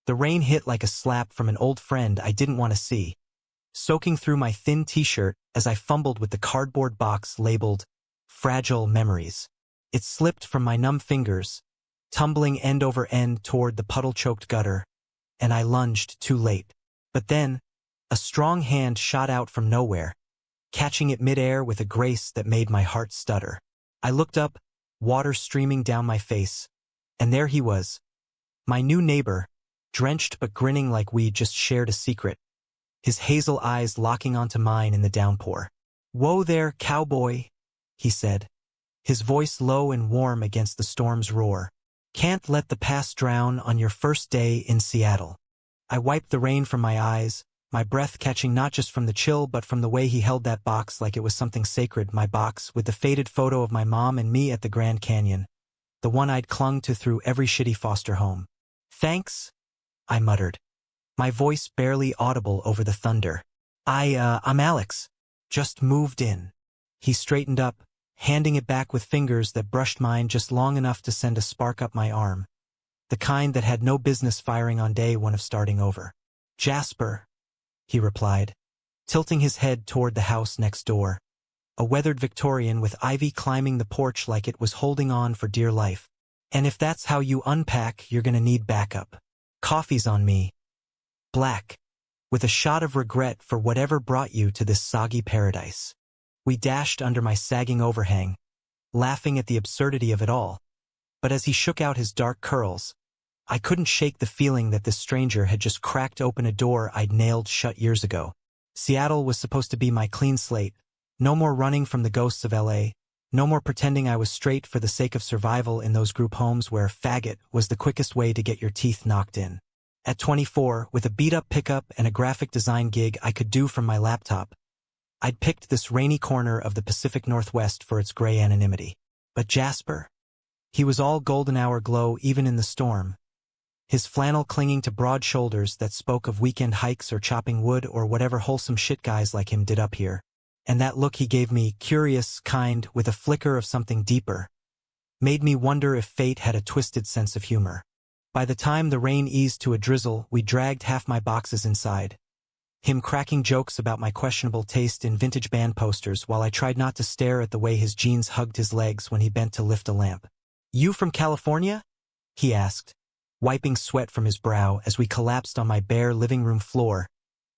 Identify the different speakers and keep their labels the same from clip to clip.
Speaker 1: The rain hit like a slap from an old friend I didn't want to see, soaking through my thin t-shirt as I fumbled with the cardboard box labeled Fragile Memories. It slipped from my numb fingers, tumbling end over end toward the puddle-choked gutter, and I lunged too late. But then, a strong hand shot out from nowhere, catching it midair with a grace that made my heart stutter. I looked up, water streaming down my face, and there he was, my new neighbor, drenched but grinning like we'd just shared a secret, his hazel eyes locking onto mine in the downpour. "Whoa there, cowboy," he said, his voice low and warm against the storm's roar. "Can't let the past drown on your first day in Seattle." I wiped the rain from my eyes, my breath catching not just from the chill but from the way he held that box like it was something sacred, my box with the faded photo of my mom and me at the Grand Canyon, the one I'd clung to through every shitty foster home. "Thanks," I muttered, my voice barely audible over the thunder. I'm Alex. Just moved in." He straightened up, handing it back with fingers that brushed mine just long enough to send a spark up my arm, the kind that had no business firing on day one of starting over. "Jasper," he replied, tilting his head toward the house next door, a weathered Victorian with ivy climbing the porch like it was holding on for dear life. "And if that's how you unpack, you're gonna need backup. Coffee's on me. Black, with a shot of regret for whatever brought you to this soggy paradise." We dashed under my sagging overhang, laughing at the absurdity of it all. But as he shook out his dark curls, I couldn't shake the feeling that this stranger had just cracked open a door I'd nailed shut years ago. Seattle was supposed to be my clean slate. No more running from the ghosts of LA. No more pretending I was straight for the sake of survival in those group homes where faggot was the quickest way to get your teeth knocked in. At 24, with a beat-up pickup and a graphic design gig I could do from my laptop, I'd picked this rainy corner of the Pacific Northwest for its gray anonymity. But Jasper? He was all golden hour glow even in the storm, his flannel clinging to broad shoulders that spoke of weekend hikes or chopping wood or whatever wholesome shit guys like him did up here. And that look he gave me, curious, kind, with a flicker of something deeper, made me wonder if fate had a twisted sense of humor. By the time the rain eased to a drizzle, we dragged half my boxes inside, him cracking jokes about my questionable taste in vintage band posters while I tried not to stare at the way his jeans hugged his legs when he bent to lift a lamp. "You from California?" he asked, wiping sweat from his brow as we collapsed on my bare living room floor,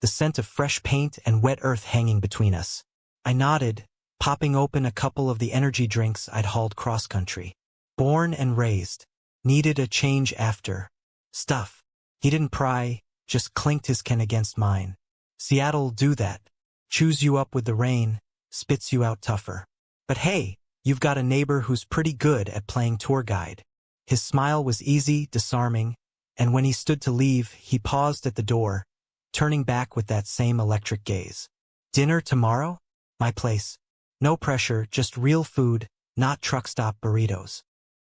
Speaker 1: the scent of fresh paint and wet earth hanging between us. I nodded, popping open a couple of the energy drinks I'd hauled cross-country. "Born and raised. Needed a change after." Stuff. He didn't pry, just clinked his can against mine. "Seattle'll do that. Chews you up with the rain, spits you out tougher. But hey, you've got a neighbor who's pretty good at playing tour guide." His smile was easy, disarming, and when he stood to leave, he paused at the door, turning back with that same electric gaze. "Dinner tomorrow? My place. No pressure, just real food, not truck stop burritos."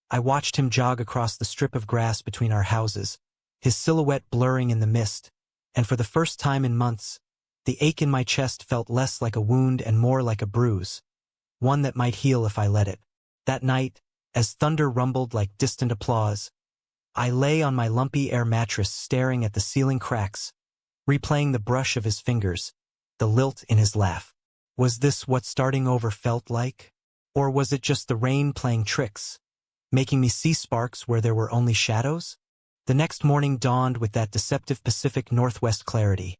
Speaker 1: I watched him jog across the strip of grass between our houses, his silhouette blurring in the mist, and for the first time in months, the ache in my chest felt less like a wound and more like a bruise, one that might heal if I let it. That night, as thunder rumbled like distant applause, I lay on my lumpy air mattress staring at the ceiling cracks, replaying the brush of his fingers, the lilt in his laugh. Was this what starting over felt like? Or was it just the rain playing tricks, making me see sparks where there were only shadows? The next morning dawned with that deceptive Pacific Northwest clarity.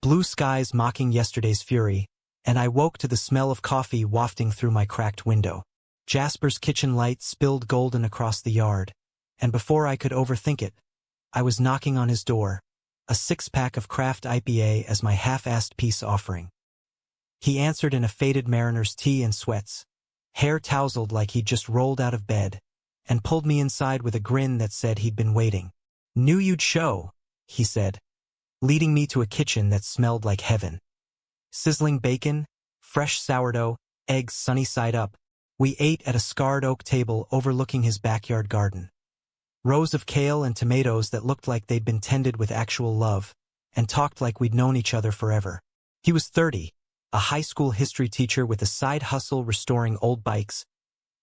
Speaker 1: Blue skies mocking yesterday's fury, and I woke to the smell of coffee wafting through my cracked window. Jasper's kitchen light spilled golden across the yard, and before I could overthink it, I was knocking on his door, a six-pack of craft IPA as my half-assed peace offering. He answered in a faded mariner's tee and sweats, hair tousled like he'd just rolled out of bed, and pulled me inside with a grin that said he'd been waiting. "Knew you'd show," he said, leading me to a kitchen that smelled like heaven. Sizzling bacon, fresh sourdough, eggs sunny side up. We ate at a scarred oak table overlooking his backyard garden. Rows of kale and tomatoes that looked like they'd been tended with actual love, and talked like we'd known each other forever. He was 30, a high school history teacher with a side hustle restoring old bikes,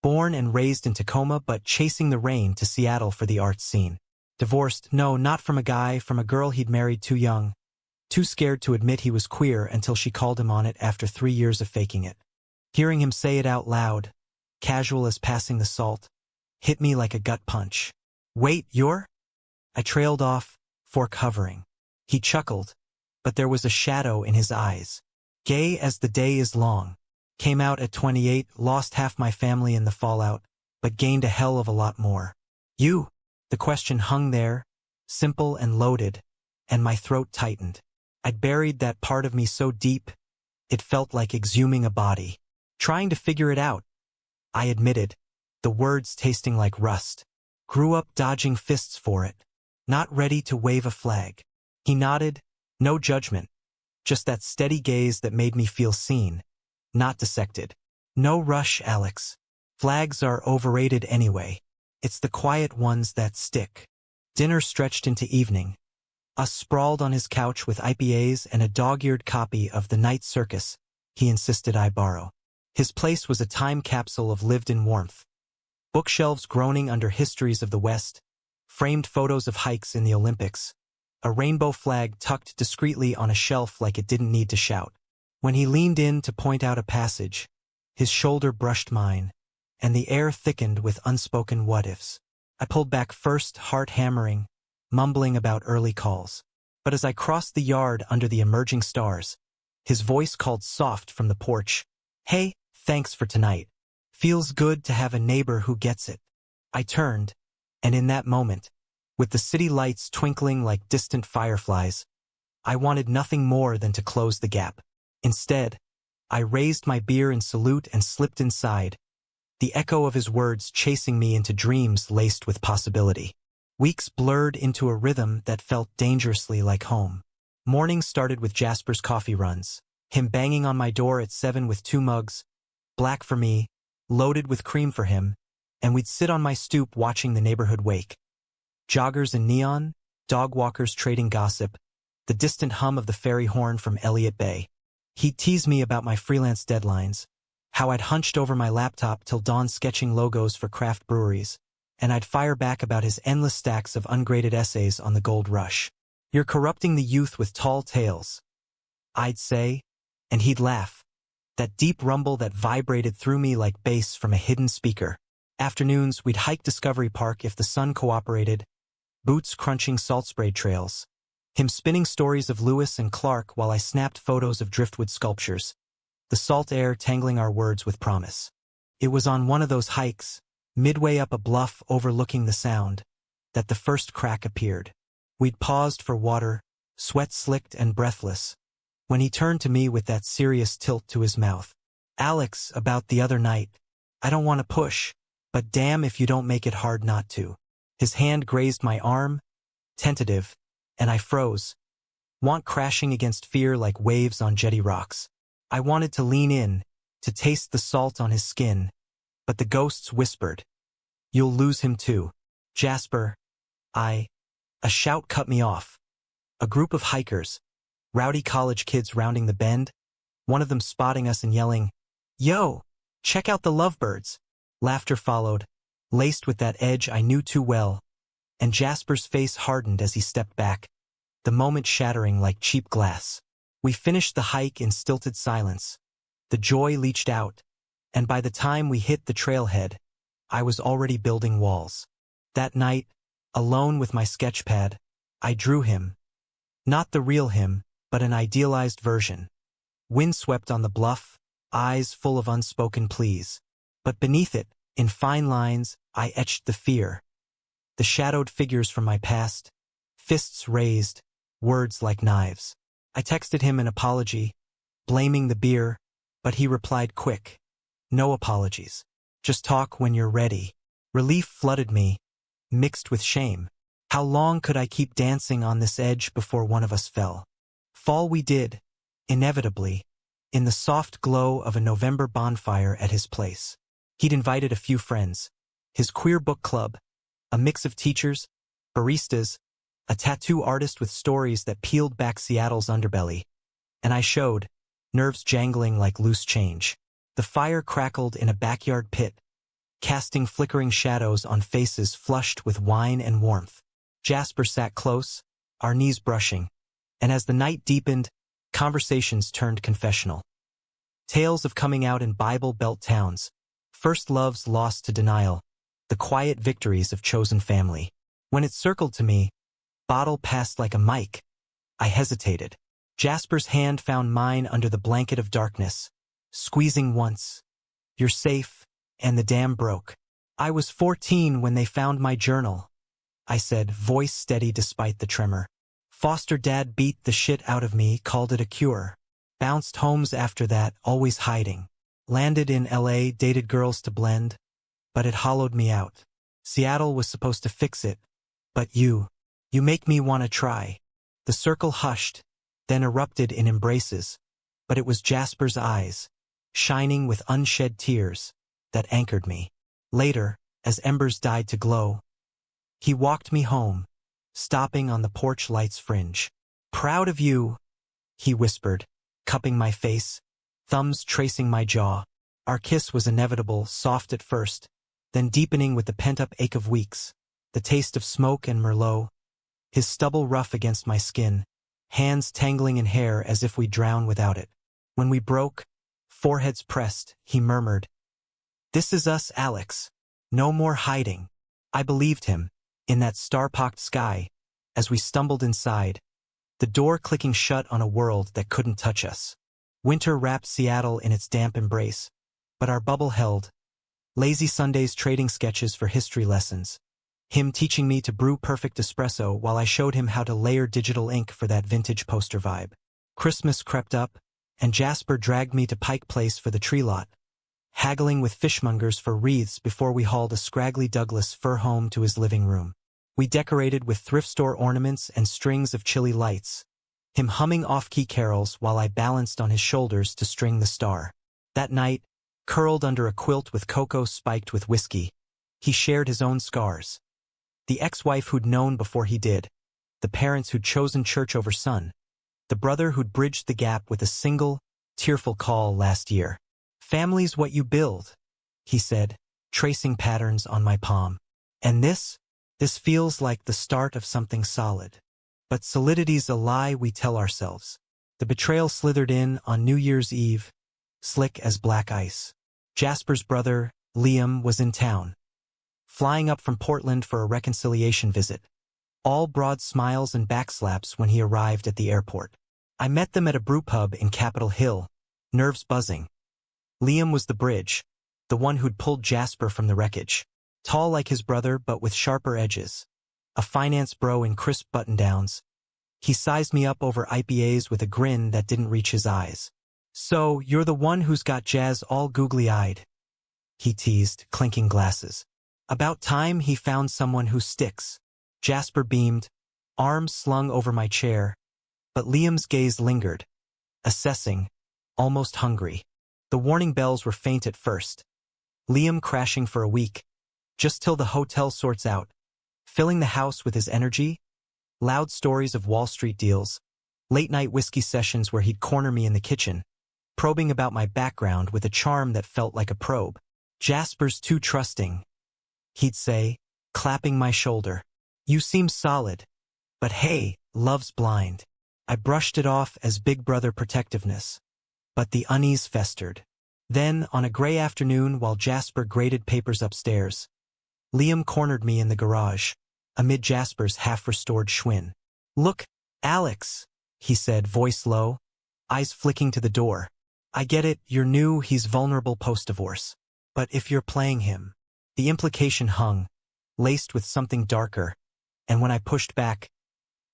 Speaker 1: born and raised in Tacoma but chasing the rain to Seattle for the art scene. Divorced, no, not from a guy, from a girl he'd married too young. Too scared to admit he was queer until she called him on it after 3 years of faking it. Hearing him say it out loud, casual as passing the salt, hit me like a gut punch. Wait, you're? I trailed off, fork hovering. He chuckled, but there was a shadow in his eyes. Gay as the day is long. Came out at 28, lost half my family in the fallout, but gained a hell of a lot more. You? The question hung there, simple and loaded, and my throat tightened. I'd buried that part of me so deep, it felt like exhuming a body. Trying to figure it out, I admitted, the words tasting like rust. Grew up dodging fists for it, not ready to wave a flag. He nodded, no judgment, just that steady gaze that made me feel seen, not dissected. No rush, Alex. Flags are overrated anyway. It's the quiet ones that stick. Dinner stretched into evening. Us sprawled on his couch with IPAs and a dog-eared copy of The Night Circus he insisted I borrow. His place was a time capsule of lived-in warmth. Bookshelves groaning under histories of the West, framed photos of hikes in the Olympics, a rainbow flag tucked discreetly on a shelf like it didn't need to shout. When he leaned in to point out a passage, his shoulder brushed mine, and the air thickened with unspoken what-ifs. I pulled back first, heart hammering, mumbling about early calls. But as I crossed the yard under the emerging stars, his voice called soft from the porch. Hey, thanks for tonight. Feels good to have a neighbor who gets it. I turned, and in that moment, with the city lights twinkling like distant fireflies, I wanted nothing more than to close the gap. Instead, I raised my beer in salute and slipped inside, the echo of his words chasing me into dreams laced with possibility. Weeks blurred into a rhythm that felt dangerously like home. Mornings started with Jasper's coffee runs, him banging on my door at 7 with 2 mugs, black for me, loaded with cream for him, and we'd sit on my stoop watching the neighborhood wake. Joggers in neon, dog walkers trading gossip, the distant hum of the ferry horn from Elliott Bay. He'd tease me about my freelance deadlines, how I'd hunched over my laptop till dawn sketching logos for craft breweries, and I'd fire back about his endless stacks of ungraded essays on the gold rush. You're corrupting the youth with tall tales, I'd say, and he'd laugh. That deep rumble that vibrated through me like bass from a hidden speaker. Afternoons, we'd hike Discovery Park if the sun cooperated, boots crunching salt-sprayed trails. Him spinning stories of Lewis and Clark while I snapped photos of driftwood sculptures, the salt air tangling our words with promise. It was on one of those hikes, midway up a bluff overlooking the sound, that the first crack appeared. We'd paused for water, sweat slicked and breathless, when he turned to me with that serious tilt to his mouth. Alex, about the other night. I don't want to push, but damn if you don't make it hard not to. His hand grazed my arm, tentative, and I froze. Want crashing against fear like waves on jetty rocks. I wanted to lean in, to taste the salt on his skin, but the ghosts whispered. You'll lose him too. Jasper. A shout cut me off. A group of hikers, rowdy college kids rounding the bend, one of them spotting us and yelling, Yo, check out the lovebirds. Laughter followed, laced with that edge I knew too well, and Jasper's face hardened as he stepped back, the moment shattering like cheap glass. We finished the hike in stilted silence. The joy leached out, and by the time we hit the trailhead, I was already building walls. That night, alone with my sketchpad, I drew him. Not the real him, but an idealized version. Windswept on the bluff, eyes full of unspoken pleas. But beneath it, in fine lines, I etched the fear. The shadowed figures from my past, fists raised, words like knives. I texted him an apology, blaming the beer, but he replied quick. No apologies. Just talk when you're ready. Relief flooded me, mixed with shame. How long could I keep dancing on this edge before one of us fell? Fall we did, inevitably, in the soft glow of a November bonfire at his place. He'd invited a few friends, his queer book club, a mix of teachers, baristas, a tattoo artist with stories that peeled back Seattle's underbelly. And I showed, nerves jangling like loose change. The fire crackled in a backyard pit, casting flickering shadows on faces flushed with wine and warmth. Jasper sat close, our knees brushing, and as the night deepened, conversations turned confessional. Tales of coming out in Bible Belt towns, first loves lost to denial, the quiet victories of chosen family. When it circled to me, bottle passed like a mic. I hesitated. Jasper's hand found mine under the blanket of darkness, squeezing once. You're safe, and the dam broke. I was 14 when they found my journal, I said, voice steady despite the tremor. Foster dad beat the shit out of me, called it a cure. Bounced homes after that, always hiding. Landed in LA, dated girls to blend, but it hollowed me out. Seattle was supposed to fix it, but you make me wanna try. The circle hushed, then erupted in embraces, but it was Jasper's eyes, shining with unshed tears, that anchored me. Later, as embers died to glow, he walked me home, stopping on the porch light's fringe. Proud of you, he whispered, cupping my face, thumbs tracing my jaw. Our kiss was inevitable, soft at first, then deepening with the pent-up ache of weeks, the taste of smoke and Merlot, his stubble rough against my skin, hands tangling in hair as if we'd drown without it. When we broke, foreheads pressed, he murmured, "This is us, Alex. No more hiding." I believed him, in that star-pocked sky, as we stumbled inside, the door clicking shut on a world that couldn't touch us. Winter wrapped Seattle in its damp embrace, but our bubble held. Lazy Sundays trading sketches for history lessons. Him teaching me to brew perfect espresso while I showed him how to layer digital ink for that vintage poster vibe. Christmas crept up, and Jasper dragged me to Pike Place for the tree lot, haggling with fishmongers for wreaths before we hauled a scraggly Douglas fir home to his living room. We decorated with thrift store ornaments and strings of chilly lights, him humming off-key carols while I balanced on his shoulders to string the star. That night, curled under a quilt with cocoa spiked with whiskey, he shared his own scars. The ex-wife who'd known before he did, the parents who'd chosen church over son, the brother who'd bridged the gap with a single, tearful call last year. "Family's what you build," he said, tracing patterns on my palm. "And this feels like the start of something solid. But solidity's a lie we tell ourselves." The betrayal slithered in on New Year's Eve, slick as black ice. Jasper's brother, Liam, was in town, flying up from Portland for a reconciliation visit. All broad smiles and backslaps when he arrived at the airport. I met them at a brewpub in Capitol Hill, nerves buzzing. Liam was the bridge, the one who'd pulled Jasper from the wreckage. Tall like his brother but with sharper edges. A finance bro in crisp button-downs. He sized me up over IPAs with a grin that didn't reach his eyes. "So, you're the one who's got Jazz all googly-eyed," he teased, clinking glasses. "About time he found someone who sticks." Jasper beamed, arms slung over my chair, but Liam's gaze lingered, assessing, almost hungry. The warning bells were faint at first. Liam crashing for a week, just till the hotel sorts out, filling the house with his energy, loud stories of Wall Street deals, late-night whiskey sessions where he'd corner me in the kitchen, probing about my background with a charm that felt like a probe. "Jasper's too trusting," he'd say, clapping my shoulder. "You seem solid. But hey, love's blind." I brushed it off as big brother protectiveness. But the unease festered. Then, on a gray afternoon while Jasper graded papers upstairs, Liam cornered me in the garage, amid Jasper's half-restored Schwinn. "Look, Alex," he said, voice low, eyes flicking to the door. "I get it, you're new, he's vulnerable post-divorce. But if you're playing him..." The implication hung, laced with something darker, and when I pushed back,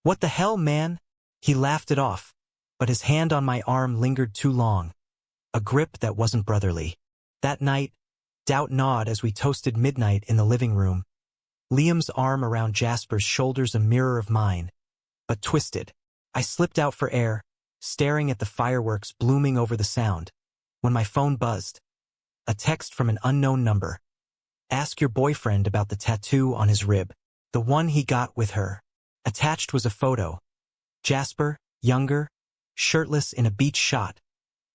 Speaker 1: "What the hell, man?" he laughed it off, but his hand on my arm lingered too long, a grip that wasn't brotherly. That night, doubt gnawed as we toasted midnight in the living room, Liam's arm around Jasper's shoulders a mirror of mine, but twisted. I slipped out for air, staring at the fireworks blooming over the sound, when my phone buzzed. A text from an unknown number. "Ask your boyfriend about the tattoo on his rib, the one he got with her." Attached was a photo. Jasper, younger, shirtless in a beach shot.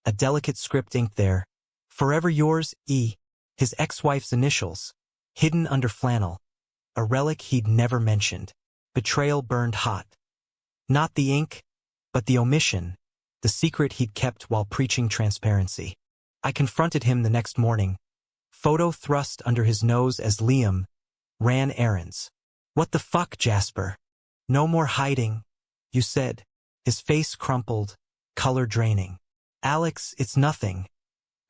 Speaker 1: A delicate script inked there. "Forever yours, E." His ex-wife's initials, hidden under flannel. A relic he'd never mentioned. Betrayal burned hot. Not the ink, but the omission, the secret he'd kept while preaching transparency. I confronted him the next morning, photo thrust under his nose as Liam ran errands. "What the fuck, Jasper? No more hiding," you said. His face crumpled, color draining. "Alex, it's nothing.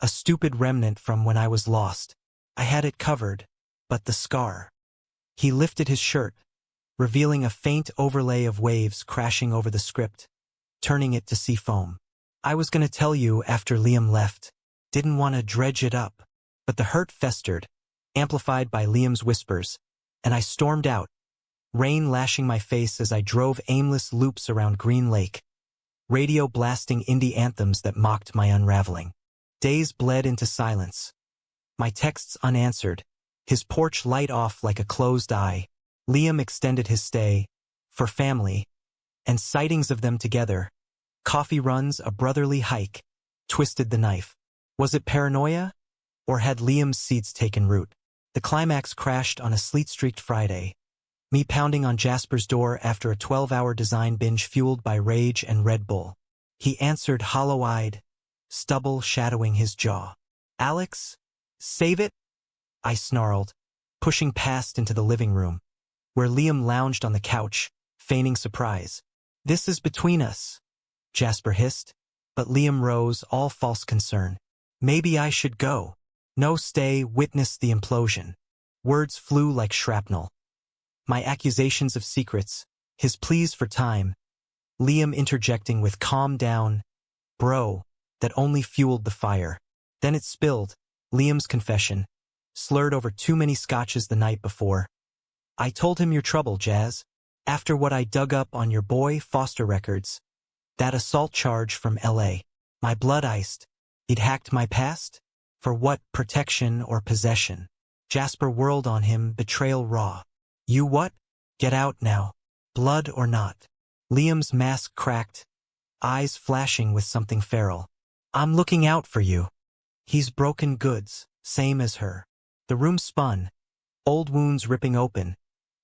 Speaker 1: A stupid remnant from when I was lost. I had it covered, but the scar." He lifted his shirt, revealing a faint overlay of waves crashing over the script, turning it to sea foam. "I was gonna tell you after Liam left. Didn't want to dredge it up." But the hurt festered, amplified by Liam's whispers, and I stormed out, rain lashing my face as I drove aimless loops around Green Lake, radio blasting indie anthems that mocked my unraveling. Days bled into silence. My texts unanswered, his porch light off like a closed eye. Liam extended his stay, for family, and sightings of them together. Coffee runs, a brotherly hike, twisted the knife. Was it paranoia? Or had Liam's seeds taken root? The climax crashed on a sleet-streaked Friday, me pounding on Jasper's door after a 12-hour design binge fueled by rage and Red Bull. He answered hollow-eyed, stubble shadowing his jaw. "Alex, save it?" I snarled, pushing past into the living room, where Liam lounged on the couch, feigning surprise. "This is between us," Jasper hissed, but Liam rose, all false concern. "Maybe I should go." "No, stay, witness the implosion." Words flew like shrapnel. My accusations of secrets, his pleas for time, Liam interjecting with "calm down, bro," that only fueled the fire. Then it spilled, Liam's confession, slurred over too many scotches the night before. "I told him your trouble, Jazz, after what I dug up on your boy Foster records. That assault charge from LA. My blood iced. He'd hacked my past? For what, protection or possession?" Jasper whirled on him, betrayal raw. "You what? Get out now. Blood or not." Liam's mask cracked, eyes flashing with something feral. "I'm looking out for you. He's broken goods, same as her." The room spun, old wounds ripping open,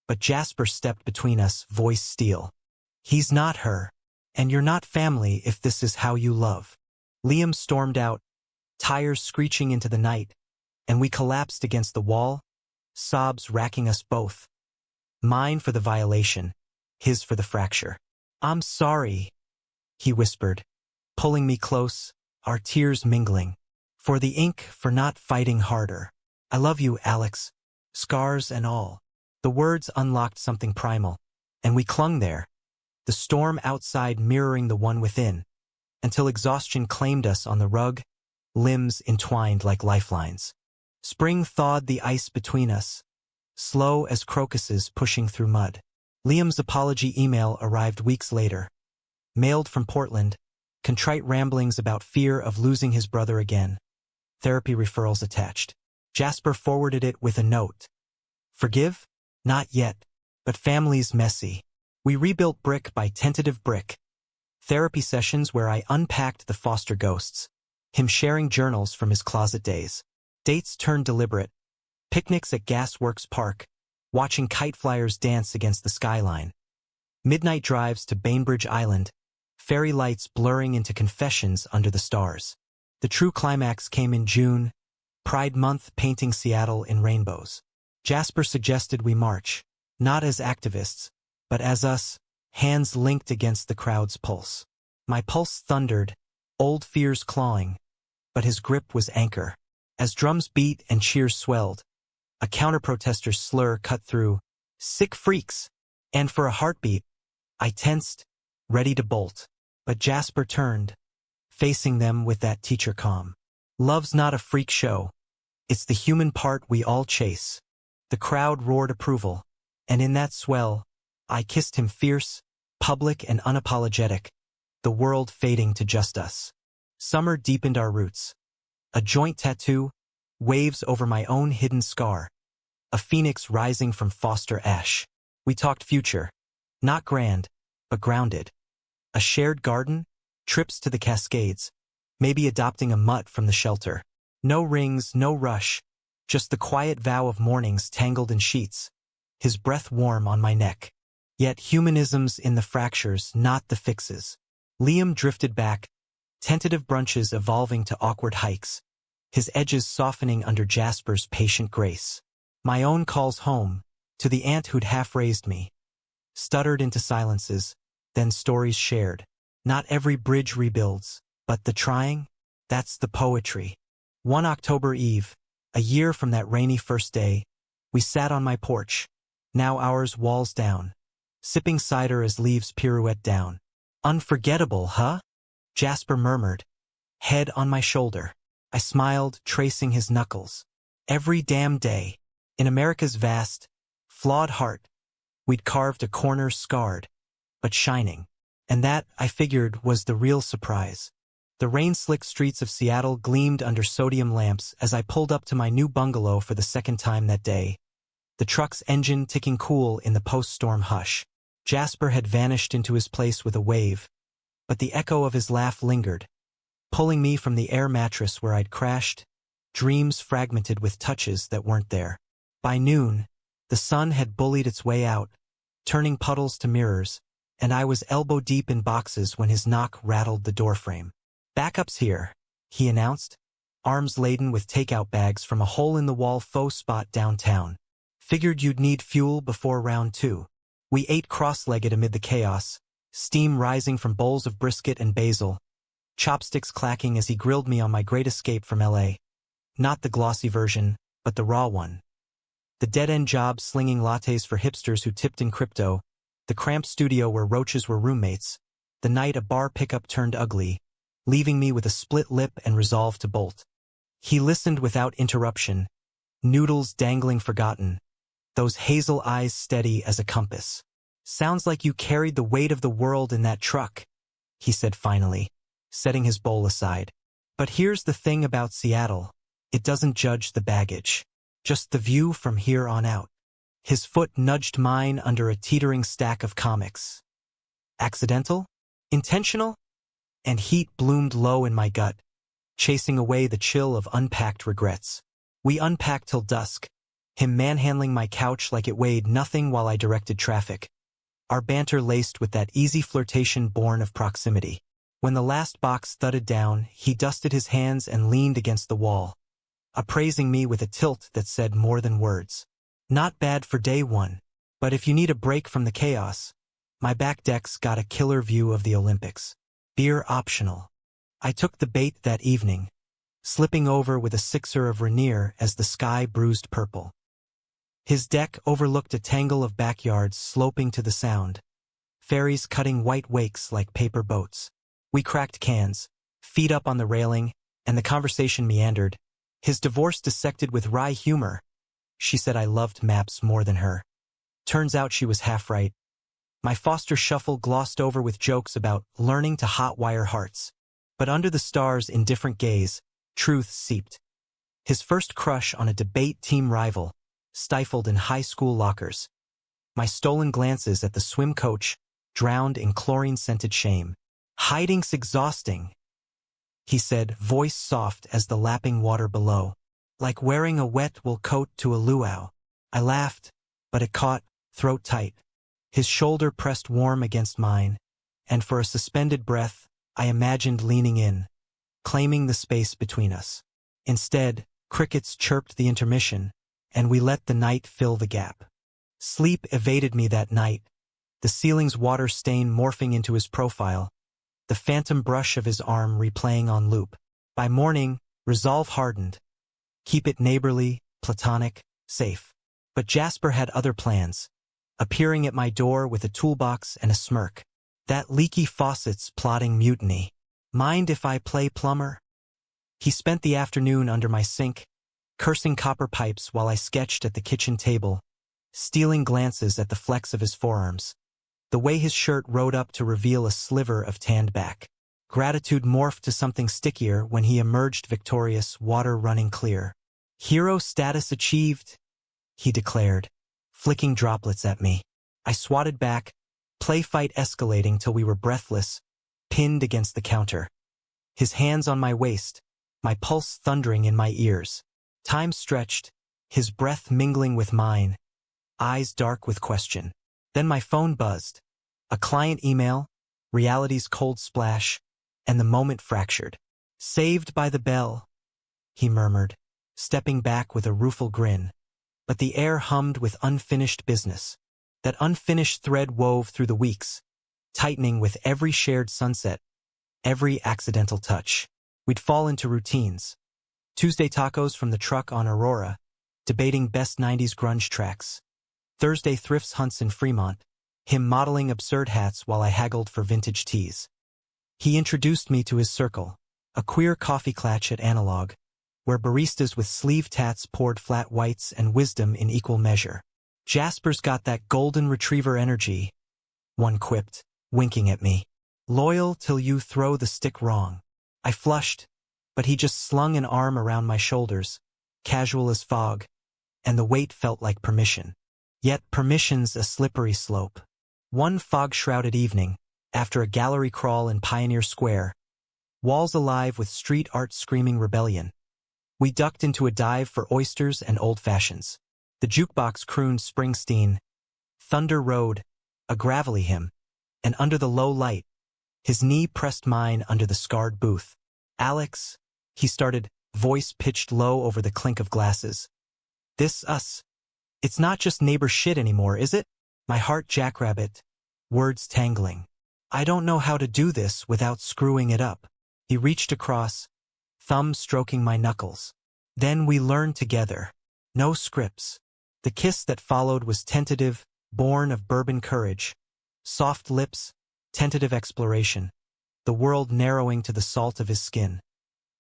Speaker 1: but Jasper stepped between us, voice steel. "He's not her, and you're not family if this is how you love." Liam stormed out, tires screeching into the night, and we collapsed against the wall, sobs racking us both. Mine for the violation, his for the fracture. "I'm sorry," he whispered, pulling me close, our tears mingling. "For the ink, for not fighting harder. I love you, Alex, scars and all." The words unlocked something primal, and we clung there, the storm outside mirroring the one within, until exhaustion claimed us on the rug, limbs entwined like lifelines. Spring thawed the ice between us, slow as crocuses pushing through mud. Liam's apology email arrived weeks later, mailed from Portland, contrite ramblings about fear of losing his brother again. Therapy referrals attached. Jasper forwarded it with a note. "Forgive? Not yet, but family's messy. We rebuilt brick by tentative brick." Therapy sessions where I unpacked the Foster ghosts, him sharing journals from his closet days. Dates turned deliberate. Picnics at Gasworks Park, watching kite flyers dance against the skyline. Midnight drives to Bainbridge Island, fairy lights blurring into confessions under the stars. The true climax came in June, Pride Month painting Seattle in rainbows. Jasper suggested we march, not as activists, but as us, hands linked against the crowd's pulse. My pulse thundered, old fears clawing, but his grip was anchor. As drums beat and cheers swelled, a counter-protester's slur cut through, "Sick freaks!" And for a heartbeat, I tensed, ready to bolt. But Jasper turned, facing them with that teacher calm. "Love's not a freak show. It's the human part we all chase." The crowd roared approval, and in that swell, I kissed him fierce, public and unapologetic, the world fading to just us. Summer deepened our roots. A joint tattoo, waves over my own hidden scar, a phoenix rising from Foster ash. We talked future, not grand, but grounded. A shared garden, trips to the Cascades, maybe adopting a mutt from the shelter. No rings, no rush, just the quiet vow of mornings tangled in sheets, his breath warm on my neck. Yet humanism's in the fractures, not the fixes. Liam drifted back, tentative brunches evolving to awkward hikes, his edges softening under Jasper's patient grace. My own calls home, to the aunt who'd half-raised me, stuttered into silences, then stories shared. Not every bridge rebuilds, but the trying, that's the poetry. One October Eve, a year from that rainy first day, we sat on my porch, now ours walls down, sipping cider as leaves pirouette down. Unforgettable, huh? Jasper murmured, head on my shoulder. I smiled, tracing his knuckles. Every damn day, in America's vast, flawed heart, we'd carved a corner scarred, but shining. And that, I figured, was the real surprise. The rain-slick streets of Seattle gleamed under sodium lamps as I pulled up to my new bungalow for the second time that day, the truck's engine ticking cool in the post-storm hush. Jasper had vanished into his place with a wave, but the echo of his laugh lingered, pulling me from the air mattress where I'd crashed, dreams fragmented with touches that weren't there. By noon, the sun had bullied its way out, turning puddles to mirrors, and I was elbow-deep in boxes when his knock rattled the doorframe. "Backup's here," he announced, arms laden with takeout bags from a hole-in-the-wall faux spot downtown. "Figured you'd need fuel before round 2. We ate cross-legged amid the chaos, steam rising from bowls of brisket and basil, chopsticks clacking as he grilled me on my great escape from LA. Not the glossy version, but the raw one. The dead-end job slinging lattes for hipsters who tipped in crypto, the cramped studio where roaches were roommates, the night a bar pickup turned ugly, leaving me with a split lip and resolve to bolt. He listened without interruption, noodles dangling forgotten, those hazel eyes steady as a compass. "Sounds like you carried the weight of the world in that truck," he said finally, setting his bowl aside. "But here's the thing about Seattle. It doesn't judge the baggage. Just the view from here on out." His foot nudged mine under a teetering stack of comics. Accidental? Intentional? And heat bloomed low in my gut, chasing away the chill of unpacked regrets. We unpacked till dusk, him manhandling my couch like it weighed nothing while I directed traffic, our banter laced with that easy flirtation born of proximity. When the last box thudded down, he dusted his hands and leaned against the wall, appraising me with a tilt that said more than words. "Not bad for day one, but if you need a break from the chaos, my back deck's got a killer view of the Olympics. Beer optional." I took the bait that evening, slipping over with a sixer of Rainier as the sky bruised purple. His deck overlooked a tangle of backyards sloping to the sound, ferries cutting white wakes like paper boats. We cracked cans, feet up on the railing, and the conversation meandered, his divorce dissected with wry humor. She said I loved maps more than her. Turns out she was half right. My Foster shuffle glossed over with jokes about learning to hotwire hearts. But under the stars in different gaze, truth seeped. His first crush on a debate team rival, stifled in high school lockers. My stolen glances at the swim coach, drowned in chlorine-scented shame. "Hiding's exhausting," he said, voice soft as the lapping water below. "Like wearing a wet wool coat to a luau." I laughed, but it caught, throat tight. His shoulder pressed warm against mine, and for a suspended breath, I imagined leaning in, claiming the space between us. Instead, crickets chirped the intermission, and we let the night fill the gap. Sleep evaded me that night, the ceiling's water stain morphing into his profile, the phantom brush of his arm replaying on loop. By morning, resolve hardened. Keep it neighborly, platonic, safe. But Jasper had other plans, appearing at my door with a toolbox and a smirk. "That leaky faucet's plotting mutiny. Mind if I play plumber?" He spent the afternoon under my sink, cursing copper pipes while I sketched at the kitchen table, stealing glances at the flex of his forearms, the way his shirt rode up to reveal a sliver of tanned back. Gratitude morphed to something stickier when he emerged victorious, water running clear. "Hero status achieved," he declared, flicking droplets at me. I swatted back, play fight escalating till we were breathless, pinned against the counter. His hands on my waist, my pulse thundering in my ears. Time stretched, his breath mingling with mine, eyes dark with question. Then my phone buzzed. A client email, reality's cold splash, and the moment fractured. "Saved by the bell," he murmured, stepping back with a rueful grin. But the air hummed with unfinished business. That unfinished thread wove through the weeks, tightening with every shared sunset, every accidental touch. We'd fall into routines. Tuesday tacos from the truck on Aurora, debating best 90s grunge tracks. Thursday thrifts hunts in Fremont, him modeling absurd hats while I haggled for vintage teas. He introduced me to his circle, a queer coffee clatch at Analog, where baristas with sleeve tats poured flat whites and wisdom in equal measure. "Jasper's got that golden retriever energy," one quipped, winking at me. "Loyal till you throw the stick wrong." I flushed, but he just slung an arm around my shoulders, casual as fog, and the weight felt like permission. Yet permission's a slippery slope. One fog-shrouded evening, after a gallery crawl in Pioneer Square, walls alive with street art screaming rebellion, we ducked into a dive for oysters and old fashions. The jukebox crooned Springsteen, Thunder Road, a gravelly hymn, and under the low light, his knee pressed mine under the scarred booth. "Alex," he started, voice pitched low over the clink of glasses. "This us. It's not just neighbor shit anymore, is it?" My heart jackrabbit, words tangling. "I don't know how to do this without screwing it up." He reached across, thumb stroking my knuckles. Then we learned together. No scripts. The kiss that followed was tentative, born of bourbon courage. Soft lips, tentative exploration. The world narrowing to the salt of his skin.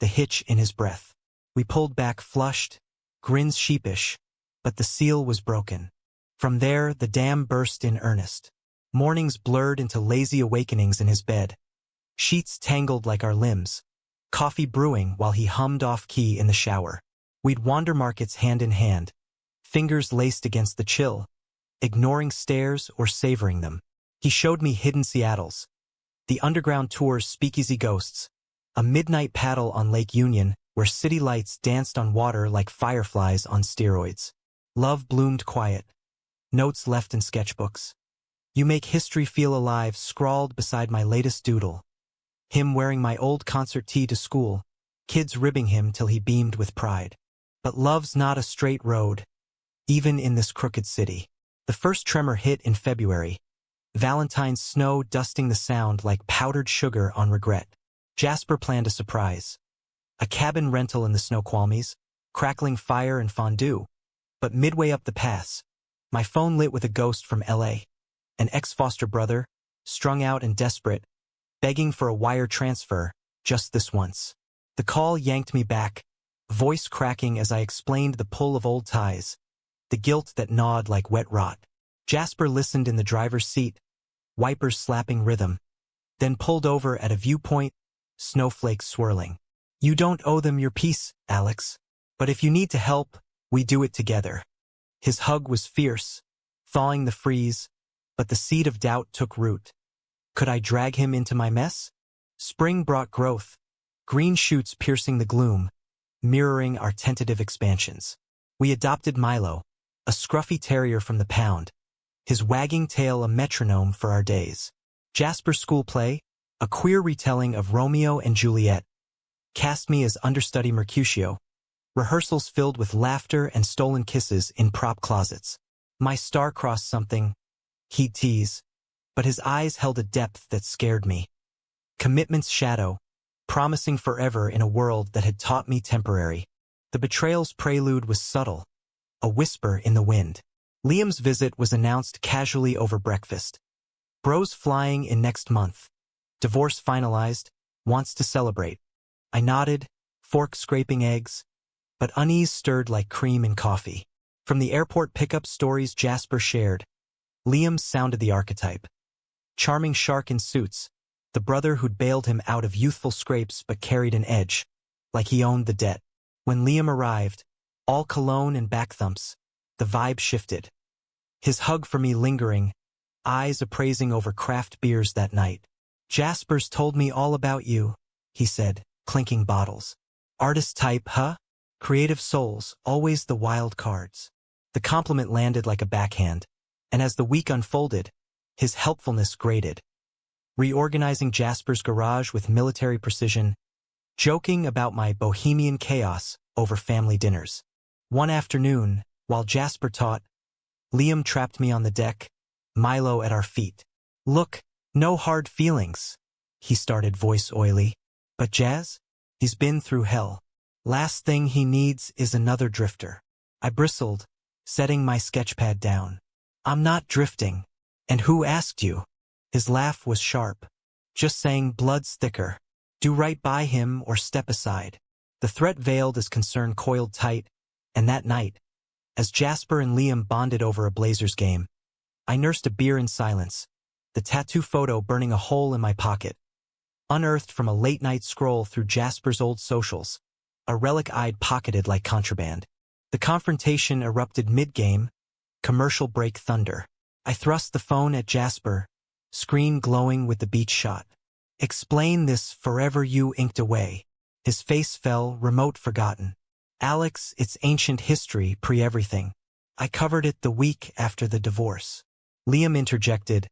Speaker 1: The hitch in his breath. We pulled back flushed, grins sheepish, but the seal was broken. From there, the dam burst in earnest. Mornings blurred into lazy awakenings in his bed. Sheets tangled like our limbs. Coffee brewing while he hummed off-key in the shower. We'd wander markets hand in hand, fingers laced against the chill, ignoring stares or savoring them. He showed me hidden Seattles, the underground tour's speakeasy ghosts, a midnight paddle on Lake Union where city lights danced on water like fireflies on steroids. Love bloomed quiet, notes left in sketchbooks. "You make history feel alive" scrawled beside my latest doodle. Him wearing my old concert tee to school, kids ribbing him till he beamed with pride. But love's not a straight road, even in this crooked city. The first tremor hit in February. Valentine's snow dusting the sound like powdered sugar on regret. Jasper planned a surprise. A cabin rental in the Snoqualmies, crackling fire and fondue. But midway up the pass, my phone lit with a ghost from LA. An ex-foster brother, strung out and desperate, begging for a wire transfer, just this once. The call yanked me back, voice cracking as I explained the pull of old ties, the guilt that gnawed like wet rot. Jasper listened in the driver's seat, wipers slapping rhythm, then pulled over at a viewpoint, snowflakes swirling. "You don't owe them your peace, Alex. But if you need to help, we do it together." His hug was fierce, thawing the freeze, but the seed of doubt took root. Could I drag him into my mess? Spring brought growth, green shoots piercing the gloom, mirroring our tentative expansions. We adopted Milo, a scruffy terrier from the pound, his wagging tail a metronome for our days. Jasper's school play, a queer retelling of Romeo and Juliet, cast me as understudy Mercutio, rehearsals filled with laughter and stolen kisses in prop closets. My star-crossed something, he'd tease, but his eyes held a depth that scared me. Commitment's shadow, promising forever in a world that had taught me temporary. The betrayal's prelude was subtle, a whisper in the wind. Liam's visit was announced casually over breakfast. Bro's flying in next month. Divorce finalized, wants to celebrate. I nodded, fork scraping eggs, but unease stirred like cream in coffee. From the airport pickup stories Jasper shared, Liam sounded the archetype. Charming shark in suits, the brother who'd bailed him out of youthful scrapes but carried an edge, like he owned the debt. When Liam arrived, all cologne and back thumps, the vibe shifted. His hug for me lingering, eyes appraising over craft beers that night. "Jasper's told me all about you," he said, clinking bottles. "Artist type, huh? Creative souls, always the wild cards." The compliment landed like a backhand. and as the week unfolded, his helpfulness grated. Reorganizing Jasper's garage with military precision, joking about my bohemian chaos over family dinners. One afternoon, while Jasper taught, Liam trapped me on the deck, Milo at our feet. "Look, no hard feelings," he started, voice oily. "But Jazz? He's been through hell. Last thing he needs is another drifter." I bristled, setting my sketchpad down. "I'm not drifting. And who asked you?" His laugh was sharp. "Just saying blood's thicker. Do right by him or step aside." The threat veiled as concern coiled tight, and that night, as Jasper and Liam bonded over a Blazers game, I nursed a beer in silence, the tattoo photo burning a hole in my pocket. Unearthed from a late-night scroll through Jasper's old socials, a relic I'd pocketed like contraband. The confrontation erupted mid-game, commercial break thunder. I thrust the phone at Jasper, screen glowing with the beach shot. "Explain this forever you inked away." His face fell, remote forgotten. "Alex, it's ancient history, pre-everything. I covered it the week after the divorce." Liam interjected,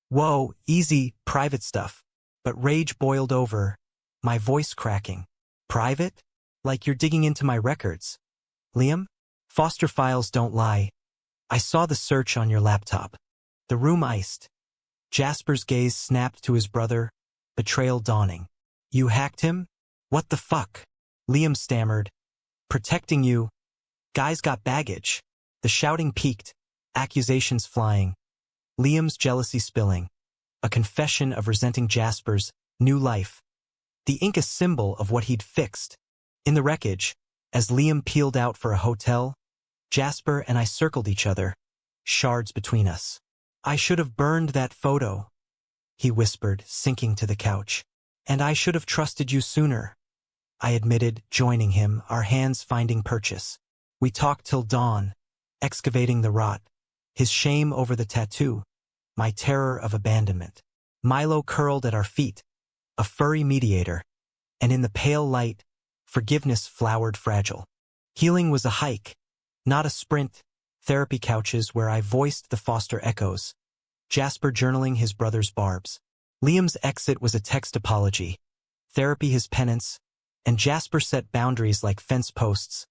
Speaker 1: "Whoa, easy, private stuff." But rage boiled over, my voice cracking. "Private? Like you're digging into my records." "Liam? Foster files don't lie. I saw the search on your laptop." The room iced. Jasper's gaze snapped to his brother, betrayal dawning. "You hacked him? What the fuck?" Liam stammered. "Protecting you. Guy's got baggage." The shouting peaked, accusations flying. Liam's jealousy spilling. A confession of resenting Jasper's new life. The ink a symbol of what he'd fixed. In the wreckage, as Liam peeled out for a hotel, Jasper and I circled each other, shards between us. "I should have burned that photo," he whispered, sinking to the couch. "And I should have trusted you sooner," I admitted, joining him, our hands finding purchase. We talked till dawn, excavating the rot, his shame over the tattoo, my terror of abandonment. Milo curled at our feet, a furry mediator, and in the pale light, forgiveness flowered fragile. Healing was a hike, not a sprint, therapy couches where I voiced the Foster echoes, Jasper journaling his brother's barbs. Liam's exit was a text apology, therapy his penance, and Jasper set boundaries like fence posts.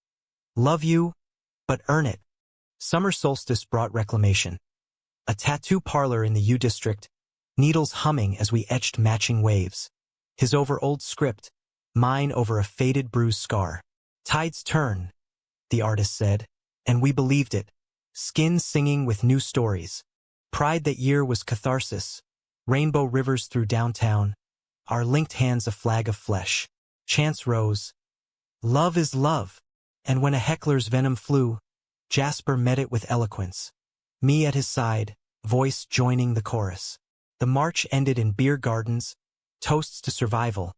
Speaker 1: "Love you, but earn it." Summer solstice brought reclamation. A tattoo parlor in the U District, needles humming as we etched matching waves. His over old script, mine over a faded bruised scar. "Tides turn," the artist said, and we believed it. Skin singing with new stories. Pride that year was catharsis. Rainbow rivers through downtown, our linked hands a flag of flesh. Chance rose. "Love is love." And when a heckler's venom flew, Jasper met it with eloquence. Me at his side, voice joining the chorus. The march ended in beer gardens, toasts to survival,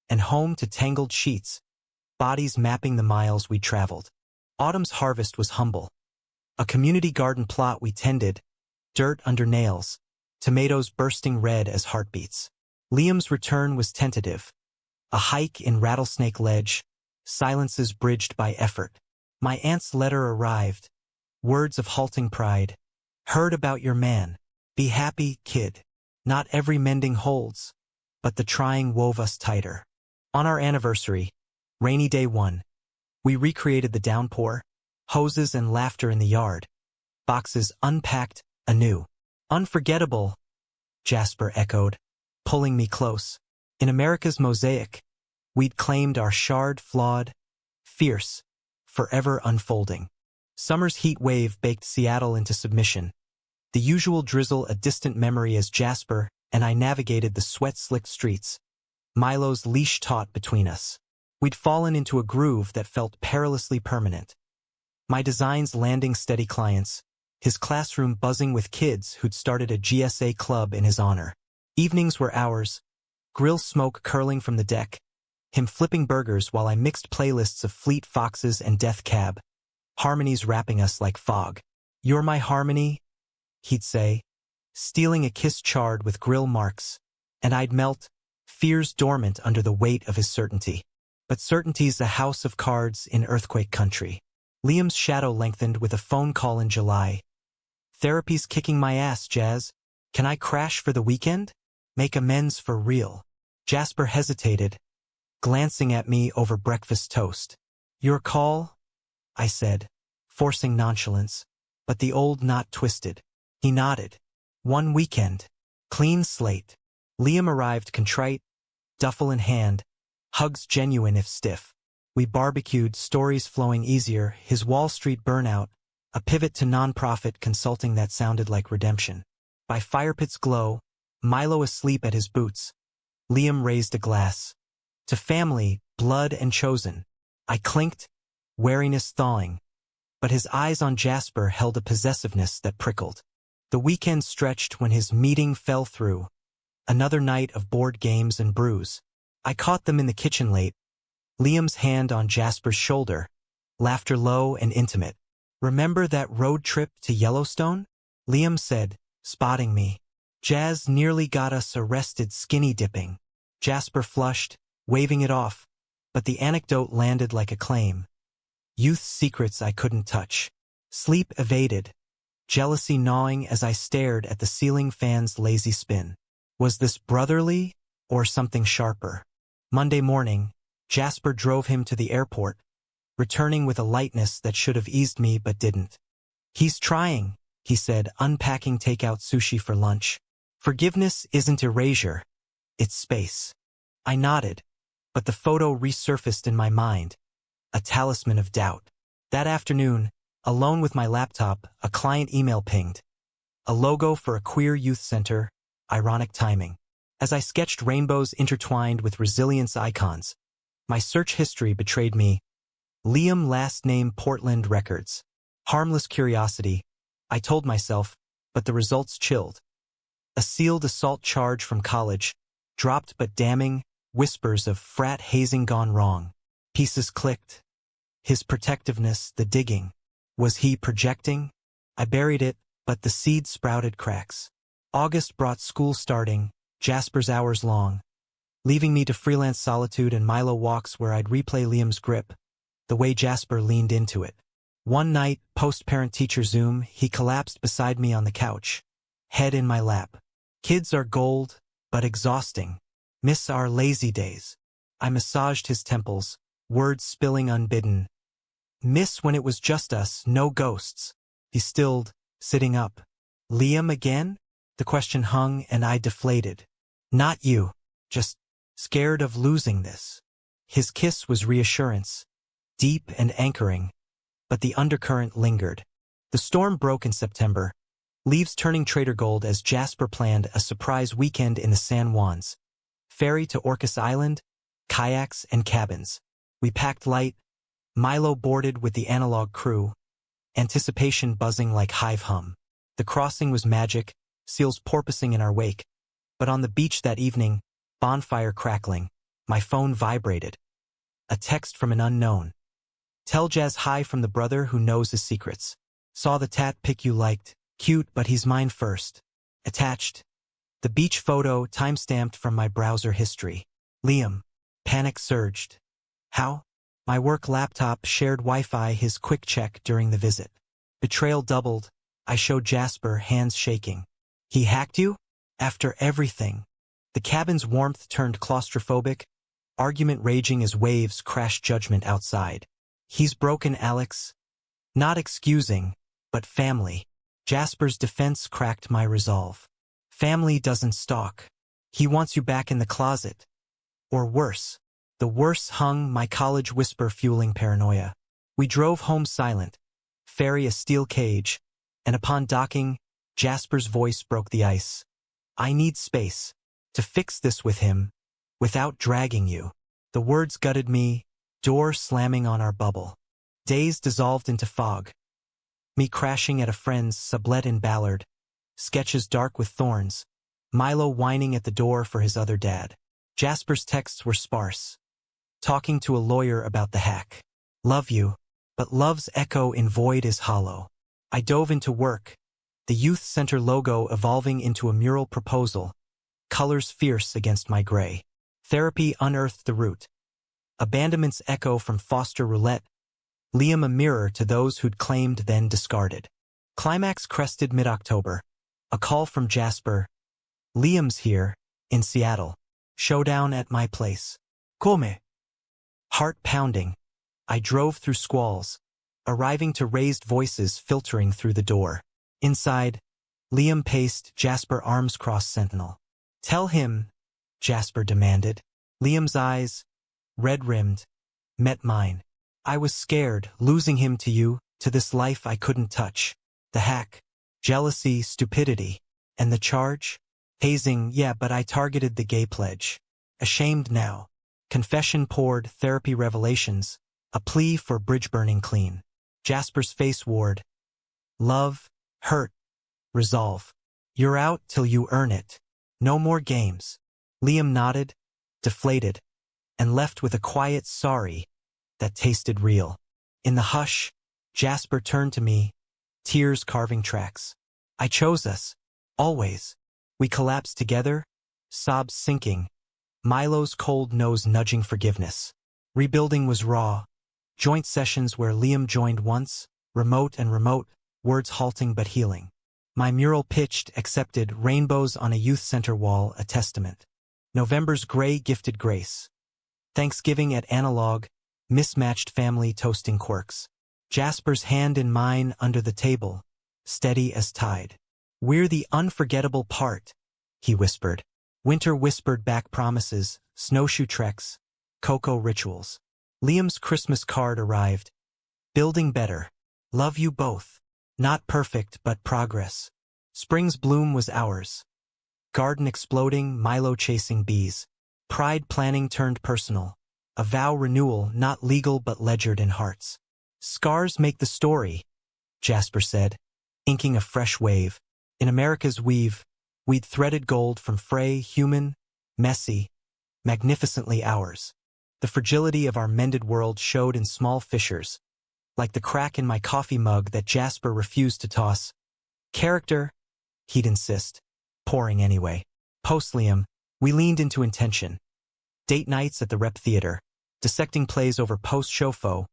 Speaker 1: and home to tangled sheets, bodies mapping the miles we traveled. Autumn's harvest was humble. A community garden plot we tended, dirt under nails, tomatoes bursting red as heartbeats. Liam's return was tentative. A hike in Rattlesnake Ledge, silences bridged by effort. My aunt's letter arrived, words of halting pride. "Heard about your man. Be happy, kid. Not every mending holds, but the trying wove us tighter." On our anniversary, rainy day 1, we recreated the downpour, hoses and laughter in the yard, boxes unpacked anew. "Unforgettable," Jasper echoed, pulling me close. In America's mosaic, we'd claimed our shard flawed, fierce, forever unfolding. Summer's heat wave baked Seattle into submission. The usual drizzle a distant memory as Jasper and I navigated the sweat-slicked streets, Milo's leash taut between us. We'd fallen into a groove that felt perilously permanent. My designs landing steady clients, his classroom buzzing with kids who'd started a GSA club in his honor. Evenings were ours, grill smoke curling from the deck, him flipping burgers while I mixed playlists of Fleet Foxes and Death Cab, harmonies wrapping us like fog. "You're my harmony," he'd say, stealing a kiss charred with grill marks, and I'd melt, fears dormant under the weight of his certainty. But certainty's a house of cards in earthquake country. Liam's shadow lengthened with a phone call in July. Therapy's kicking my ass, Jazz. Can I crash for the weekend? Make amends for real. Jasper hesitated, glancing at me over breakfast toast. Your call? I said, forcing nonchalance, but the old knot twisted. He nodded. One weekend. Clean slate. Liam arrived contrite, duffel in hand, hugs genuine if stiff. We barbecued, stories flowing easier, his Wall Street burnout, a pivot to nonprofit consulting that sounded like redemption. By firepit's glow, Milo asleep at his boots. Liam raised a glass. To family, blood and chosen. I clinked, wariness thawing. But his eyes on Jasper held a possessiveness that prickled. The weekend stretched when his meeting fell through. Another night of board games and brews. I caught them in the kitchen late. Liam's hand on Jasper's shoulder. Laughter low and intimate. Remember that road trip to Yellowstone? Liam said, spotting me. Jazz nearly got us arrested skinny dipping. Jasper flushed, waving it off, but the anecdote landed like a claim. Youth's secrets I couldn't touch. Sleep evaded. Jealousy gnawing as I stared at the ceiling fan's lazy spin. Was this brotherly, or something sharper? Monday morning, Jasper drove him to the airport, returning with a lightness that should have eased me but didn't. He's trying, he said, unpacking takeout sushi for lunch. Forgiveness isn't erasure, it's space. I nodded, but the photo resurfaced in my mind, a talisman of doubt. That afternoon, alone with my laptop, a client email pinged. A logo for a queer youth center, ironic timing. As I sketched rainbows intertwined with resilience icons, my search history betrayed me. Liam last name Portland Records. Harmless curiosity, I told myself, but the results chilled. A sealed assault charge from college, dropped but damning, whispers of frat hazing gone wrong. Pieces clicked. His protectiveness, the digging. Was he projecting? I buried it, but the seed sprouted cracks. August brought school starting, Jasper's hours long, leaving me to freelance solitude and Milo walks where I'd replay Liam's grip, the way Jasper leaned into it. One night, post-parent-teacher Zoom, he collapsed beside me on the couch, head in my lap. Kids are gold, but exhausting. Miss our lazy days. I massaged his temples, words spilling unbidden. Miss when it was just us, no ghosts. He stilled, sitting up. Liam again? The question hung and I deflated. Not you. Just scared of losing this. His kiss was reassurance, deep and anchoring, but the undercurrent lingered. The storm broke in September, leaves turning Trader Gold as Jasper planned a surprise weekend in the San Juans. Ferry to Orcas Island, kayaks and cabins. We packed light, Milo boarded with the analog crew, anticipation buzzing like hive hum. The crossing was magic, seals porpoising in our wake. But on the beach that evening, bonfire crackling, my phone vibrated. A text from an unknown. Tell Jazz hi from the brother who knows his secrets. Saw the tat pic you liked. Cute, but he's mine first. Attached. The beach photo timestamped from my browser history. Liam. Panic surged. How? My work laptop shared Wi-Fi, his quick check during the visit. Betrayal doubled. I showed Jasper, hands shaking. He hacked you? After everything. The cabin's warmth turned claustrophobic, argument raging as waves crashed judgment outside. He's broken, Alex. Not excusing, but family. Jasper's defense cracked my resolve. Family doesn't stalk. He wants you back in the closet. Or worse. The worse hung, my college whisper fueling paranoia. We drove home silent, ferry a steel cage, and upon docking, Jasper's voice broke the ice. I need space to fix this with him, without dragging you. The words gutted me, door slamming on our bubble. Days dissolved into fog. Me crashing at a friend's sublet in Ballard, sketches dark with thorns, Milo whining at the door for his other dad. Jasper's texts were sparse. Talking to a lawyer about the hack. Love you, but love's echo in void is hollow. I dove into work, the youth center logo evolving into a mural proposal, colors fierce against my gray. Therapy unearthed the root. Abandonment's echo from Foster Roulette. Liam a mirror to those who'd claimed then discarded. Climax crested mid-October. A call from Jasper. Liam's here, in Seattle. Showdown at my place. Come. Heart pounding. I drove through squalls, arriving to raised voices filtering through the door. Inside, Liam paced, Jasper arms crossed sentinel. Tell him, Jasper demanded. Liam's eyes, red-rimmed, met mine. I was scared, losing him to you, to this life I couldn't touch. The hack, jealousy, stupidity. And the charge? Hazing, yeah, but I targeted the gay pledge. Ashamed now. Confession poured, therapy revelations. A plea for bridge burning clean. Jasper's face warred. Love, hurt, resolve. You're out till you earn it. No more games. Liam nodded, deflated, and left with a quiet sorry that tasted real. In the hush, Jasper turned to me, tears carving tracks. I chose us. Always. We collapsed together, sobs sinking, Milo's cold nose nudging forgiveness. Rebuilding was raw. Joint sessions where Liam joined once, remote, words halting but healing. My mural pitched, accepted, rainbows on a youth center wall, a testament. November's gray gifted grace. Thanksgiving at analog, mismatched family toasting quirks. Jasper's hand in mine under the table, steady as tide. We're the unforgettable part, he whispered. Winter whispered back promises, snowshoe treks, cocoa rituals. Liam's Christmas card arrived. Building better. Love you both. Not perfect, but progress. Spring's bloom was ours. Garden exploding, Milo chasing bees. Pride planning turned personal. A vow renewal, not legal but ledgered in hearts. Scars make the story, Jasper said, inking a fresh wave. In America's weave, we'd threaded gold from fray, human, messy, magnificently ours. The fragility of our mended world showed in small fissures, like the crack in my coffee mug that Jasper refused to toss. Character, he'd insist, pouring anyway. Post-Liam, we leaned into intention. Date nights at the Rep Theater, dissecting plays over post-show faux.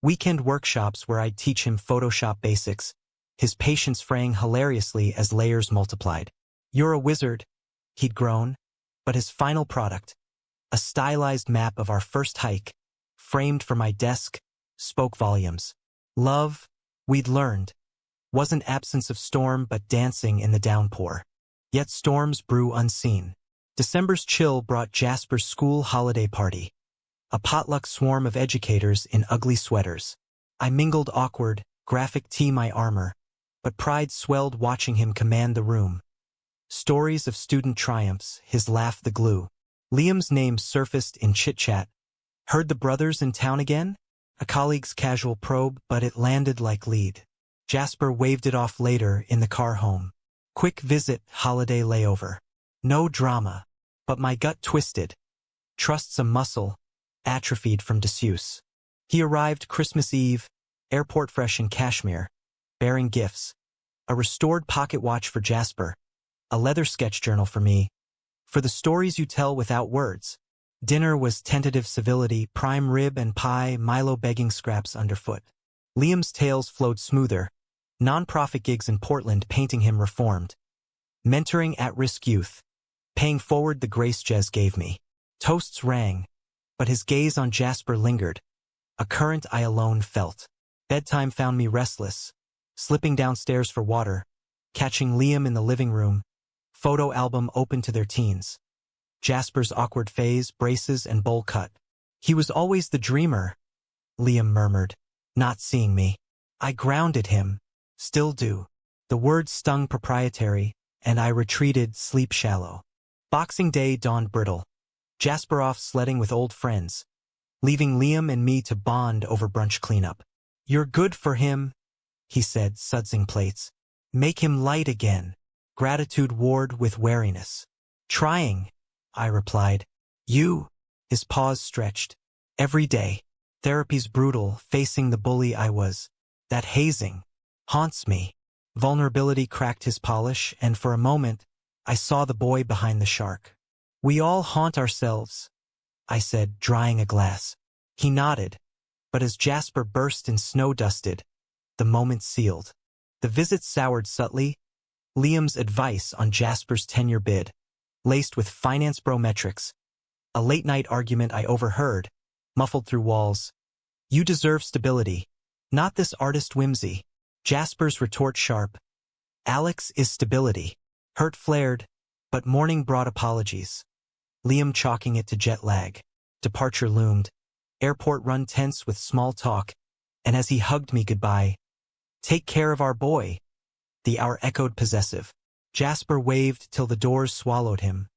Speaker 1: Weekend workshops where I'd teach him Photoshop basics, his patience fraying hilariously as layers multiplied. You're a wizard, he'd groan, but his final product, a stylized map of our first hike, framed for my desk, spoke volumes. Love, we'd learned, wasn't absence of storm but dancing in the downpour. Yet storms brew unseen. December's chill brought Jasper's school holiday party, a potluck swarm of educators in ugly sweaters. I mingled awkward, graphic tee my armor, but pride swelled watching him command the room. Stories of student triumphs, his laugh the glue. Liam's name surfaced in chit-chat. Heard the brothers in town again? A colleague's casual probe, but it landed like lead. Jasper waved it off later in the car home. Quick visit, holiday layover. No drama. But my gut twisted. Trust's a muscle, atrophied from disuse. He arrived Christmas Eve, airport fresh in cashmere, bearing gifts. A restored pocket watch for Jasper. A leather sketch journal for me. For the stories you tell without words. Dinner was tentative civility, prime rib and pie, Milo begging scraps underfoot. Liam's tales flowed smoother. Non-profit gigs in Portland painting him reformed. Mentoring at-risk youth. Paying forward the grace Jez gave me. Toasts rang, but his gaze on Jasper lingered. A current I alone felt. Bedtime found me restless. Slipping downstairs for water. Catching Liam in the living room. Photo album open to their teens. Jasper's awkward phase, braces and bowl cut. He was always the dreamer, Liam murmured, not seeing me. I grounded him. Still do. The words stung proprietary, and I retreated sleep shallow. Boxing Day dawned brittle. Jasper off sledding with old friends, leaving Liam and me to bond over brunch cleanup. You're good for him, he said, sudsing plates. Make him light again. Gratitude warred with wariness. Trying, I replied. You? His paws stretched. Every day. Therapy's brutal, facing the bully I was. That hazing haunts me. Vulnerability cracked his polish, and for a moment, I saw the boy behind the shark. We all haunt ourselves, I said, drying a glass. He nodded, but as Jasper burst in snow-dusted, the moment sealed. The visit soured subtly. Liam's advice on Jasper's tenure bid, laced with finance brometrics. A late-night argument I overheard, muffled through walls. You deserve stability, not this artist whimsy. Jasper's retort sharp. Alex is stability. Hurt flared, but morning brought apologies. Liam chalking it to jet lag. Departure loomed. Airport run tense with small talk, and as he hugged me goodbye, take care of our boy. The hour echoed possessive. Jasper waved till the doors swallowed him,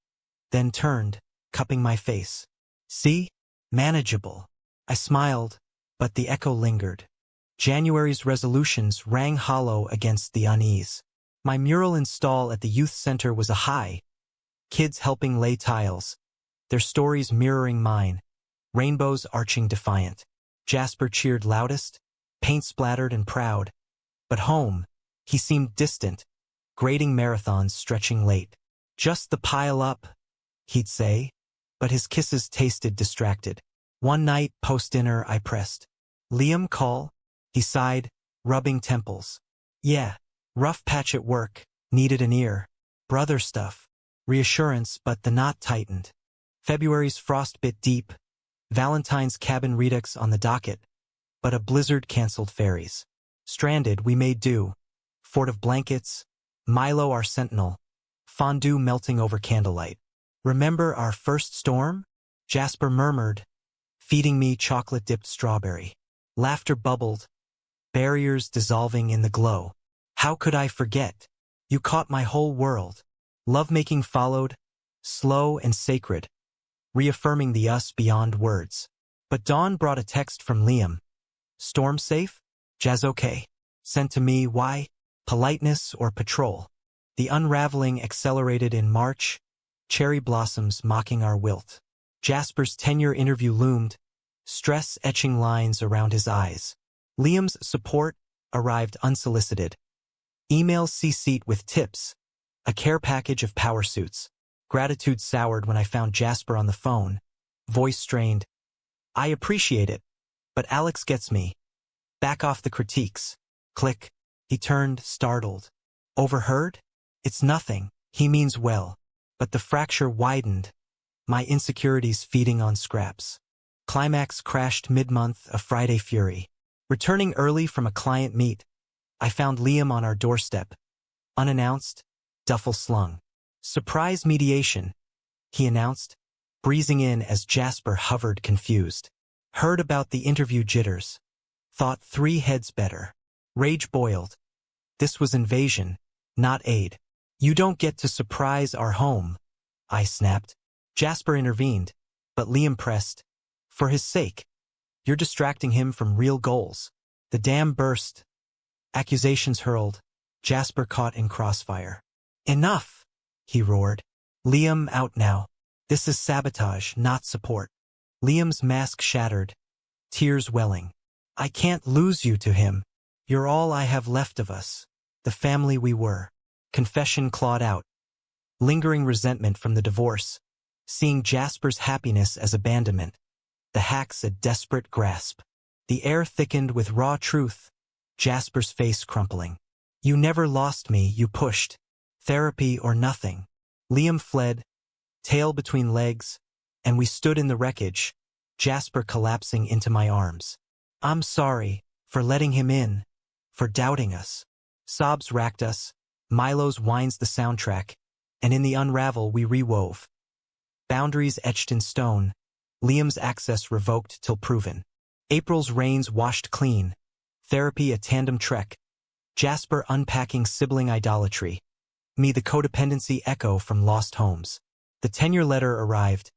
Speaker 1: then turned, cupping my face. See? Manageable. I smiled, but the echo lingered. January's resolutions rang hollow against the unease. My mural install at the youth center was a high. Kids helping lay tiles, their stories mirroring mine. Rainbows arching defiant. Jasper cheered loudest, paint splattered and proud. But home, he seemed distant, grading marathons stretching late. Just the pile up, he'd say, but his kisses tasted distracted. One night, post-dinner, I pressed. Liam call? He sighed, rubbing temples. Yeah, rough patch at work, needed an ear. Brother stuff. Reassurance, but the knot tightened. February's frost bit deep. Valentine's cabin redux on the docket. But a blizzard canceled ferries. Stranded, we made do. Fort of blankets, Milo our sentinel. Fondue melting over candlelight. Remember our first storm? Jasper murmured, feeding me chocolate-dipped strawberry. Laughter bubbled, barriers dissolving in the glow. How could I forget? You caught my whole world. Lovemaking followed, slow and sacred, reaffirming the us beyond words. But dawn brought a text from Liam. Storm safe? Jazz okay. Sent to me, why? Politeness or patrol? The unraveling accelerated in March, cherry blossoms mocking our wilt. Jasper's tenure interview loomed, stress etching lines around his eyes. Liam's support arrived unsolicited. Emails CC'd with tips, a care package of power suits. Gratitude soured when I found Jasper on the phone, voice strained. I appreciate it, but Alex gets me. Back off the critiques. Click. He turned, startled. Overheard? It's nothing. He means well. But the fracture widened, my insecurities feeding on scraps. Climax crashed mid-month, a Friday fury. Returning early from a client meet, I found Liam on our doorstep. Unannounced, duffel slung. Surprise mediation, he announced, breezing in as Jasper hovered confused. Heard about the interview jitters. Thought 3 heads better. Rage boiled. This was invasion, not aid. You don't get to surprise our home, I snapped. Jasper intervened, but Liam pressed. For his sake. You're distracting him from real goals. The dam burst. Accusations hurled. Jasper caught in crossfire. Enough, he roared. Liam, out now. This is sabotage, not support. Liam's mask shattered, tears welling. I can't lose you to him. You're all I have left of us. The family we were. Confession clawed out. Lingering resentment from the divorce. Seeing Jasper's happiness as abandonment. The hacks a desperate grasp. The air thickened with raw truth. Jasper's face crumpling. You never lost me, you pushed. Therapy or nothing. Liam fled, tail between legs, and we stood in the wreckage, Jasper collapsing into my arms. I'm sorry, for letting him in, for doubting us. Sobs racked us, Milo's whines the soundtrack, and in the unravel we rewove. Boundaries etched in stone, Liam's access revoked till proven. April's rains washed clean, therapy a tandem trek, Jasper unpacking sibling idolatry, me the codependency echo from lost homes. The tenure letter arrived.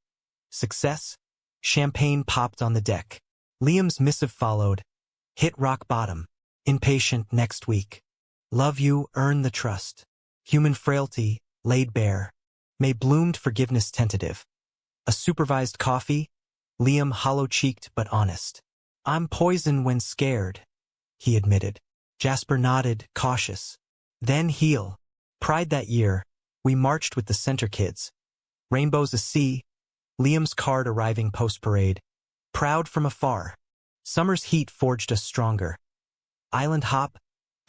Speaker 1: Success? Champagne popped on the deck. Liam's missive followed. Hit rock bottom. Impatient next week. Love you, earn the trust. Human frailty, laid bare. May bloomed forgiveness tentative. A supervised coffee? Liam hollow-cheeked but honest. I'm poison when scared, he admitted. Jasper nodded, cautious. Then heal. Pride that year, we marched with the center kids. Rainbows a sea, Liam's card arriving post-parade. Proud from afar. Summer's heat forged us stronger. Island hop,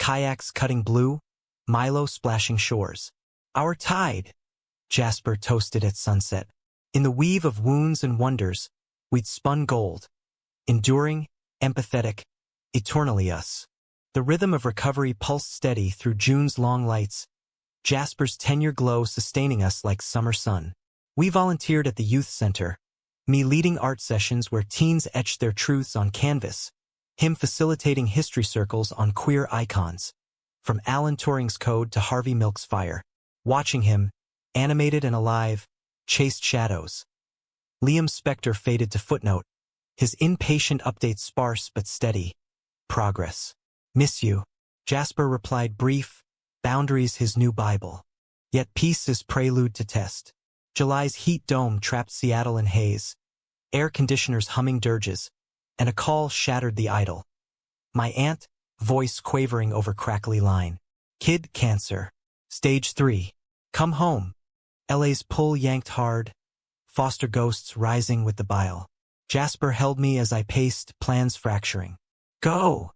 Speaker 1: kayaks cutting blue, Milo splashing shores. Our tide, Jasper toasted at sunset. In the weave of wounds and wonders, we'd spun gold. Enduring, empathetic, eternally us. The rhythm of recovery pulsed steady through June's long lights, Jasper's tenure glow sustaining us like summer sun. We volunteered at the youth center, me leading art sessions where teens etched their truths on canvas, him facilitating history circles on queer icons. From Alan Turing's code to Harvey Milk's fire. Watching him, animated and alive, chased shadows. Liam's specter faded to footnote, his impatient updates sparse but steady. Progress. Miss you. Jasper replied brief, boundaries his new Bible. Yet peace is prelude to test. July's heat dome trapped Seattle in haze. Air conditioners humming dirges, and a call shattered the idyll. My aunt, voice quavering over crackly line. Kid cancer. Stage 3. Come home. LA's pull yanked hard, foster ghosts rising with the bile. Jasper held me as I paced, plans fracturing. Go,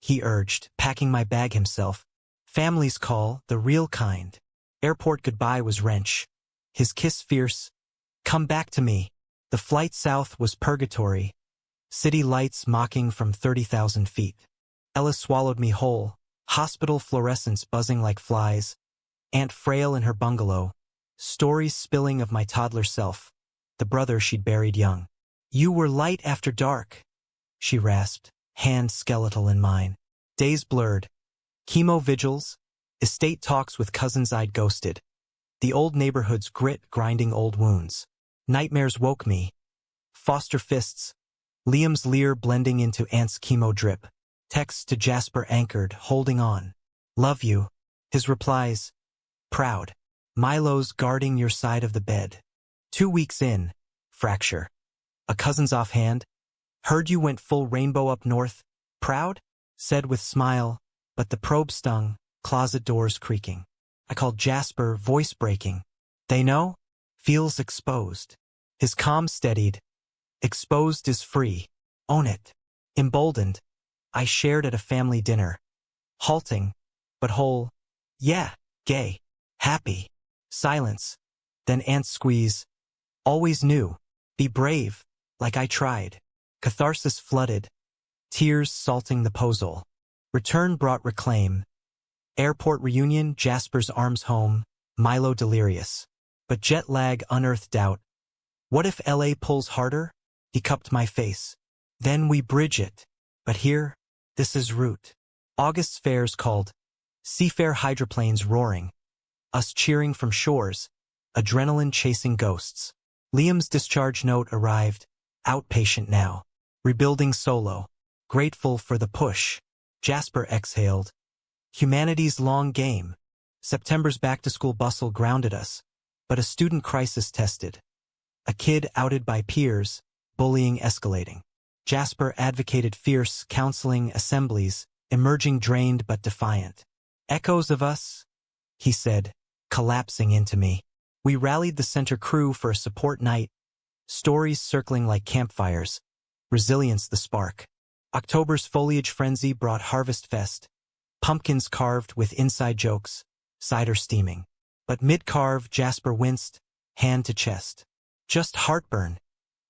Speaker 1: he urged, packing my bag himself. Family's call, the real kind. Airport goodbye was wrench. His kiss fierce. Come back to me. The flight south was purgatory. City lights mocking from 30,000 feet. Ella swallowed me whole, hospital fluorescents buzzing like flies. Aunt frail in her bungalow. Stories spilling of my toddler self. The brother she'd buried young. You were light after dark, she rasped, hand skeletal in mine. Days blurred. Chemo vigils, estate talks with cousins I'd ghosted. The old neighborhood's grit grinding old wounds. Nightmares woke me. Foster fists. Liam's leer blending into Aunt's chemo drip. Texts to Jasper anchored, holding on. Love you. His replies. Proud. Milo's guarding your side of the bed. 2 weeks in. Fracture. A cousin's offhand. Heard you went full rainbow up north. Proud? Said with smile, but the probe stung, closet doors creaking. I called Jasper, voice breaking. They know? Feels exposed. His calm steadied. Exposed is free. Own it. Emboldened. I shared at a family dinner. Halting, but whole. Yeah, gay. Happy. Silence. Then Aunt's squeeze. Always knew. Be brave, like I tried. Catharsis flooded. Tears salting the pozole. Return brought reclaim. Airport reunion, Jasper's arms home, Milo delirious. But jet lag unearthed doubt. What if LA pulls harder? He cupped my face. Then we bridge it. But here, this is route. August's fares called. Seafare hydroplanes roaring. Us cheering from shores. Adrenaline chasing ghosts. Liam's discharge note arrived. Outpatient now. Rebuilding solo. Grateful for the push. Jasper exhaled. Humanity's long game. September's back-to-school bustle grounded us. But a student crisis tested. A kid outed by peers, bullying escalating. Jasper advocated fierce counseling assemblies, emerging drained but defiant. Echoes of us, he said, collapsing into me. We rallied the center crew for a support night, stories circling like campfires, resilience the spark. October's foliage frenzy brought Harvest Fest, pumpkins carved with inside jokes, cider steaming. But mid-carve, Jasper winced, hand to chest. Just heartburn.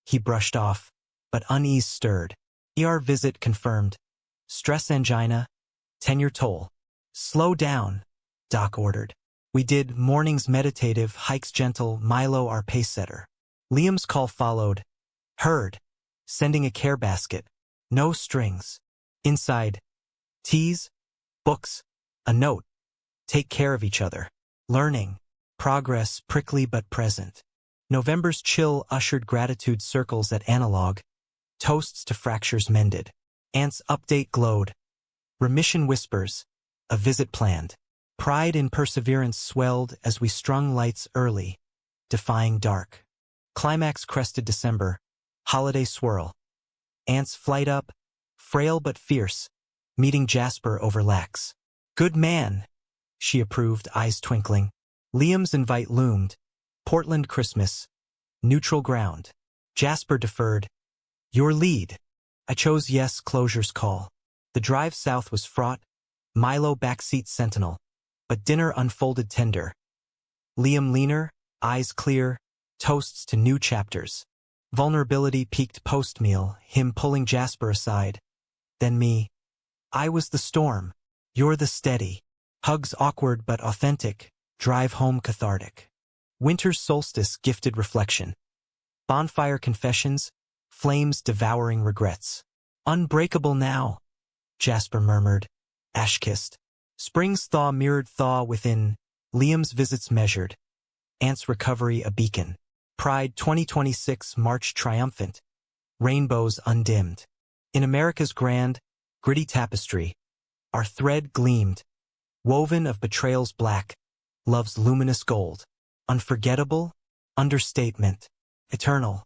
Speaker 1: He brushed off, but unease stirred. ER visit confirmed. Stress angina, tenure toll. Slow down, Doc ordered. We did mornings meditative, hikes gentle, Milo our pace setter. Liam's call followed. Heard. Sending a care basket. No strings. Inside. Teas. Books. A note. Take care of each other. Learning. Progress prickly but present. November's chill ushered gratitude circles at analog. Toasts to fractures mended. Aunt's update glowed. Remission whispers. A visit planned. Pride in perseverance swelled as we strung lights early, defying dark. Climax crested December. Holiday swirl. Aunt's flight up, frail but fierce, meeting Jasper over lax. Good man, she approved, eyes twinkling. Liam's invite loomed. Portland Christmas. Neutral ground. Jasper deferred. Your lead. I chose yes, closure's call. The drive south was fraught. Milo backseat sentinel, but dinner unfolded tender. Liam leaner, eyes clear, toasts to new chapters. Vulnerability peaked post-meal, him pulling Jasper aside. Then me. I was the storm. You're the steady. Hugs awkward but authentic, drive home cathartic. Winter's solstice gifted reflection. Bonfire confessions, flames devouring regrets. Unbreakable now, Jasper murmured, ash-kissed. Spring's thaw mirrored thaw within, Liam's visits measured. Ant's recovery a beacon. Pride 2026 March triumphant. Rainbows undimmed. In America's grand, gritty tapestry, our thread gleamed, woven of betrayal's black, love's luminous gold. Unforgettable, understatement, eternal.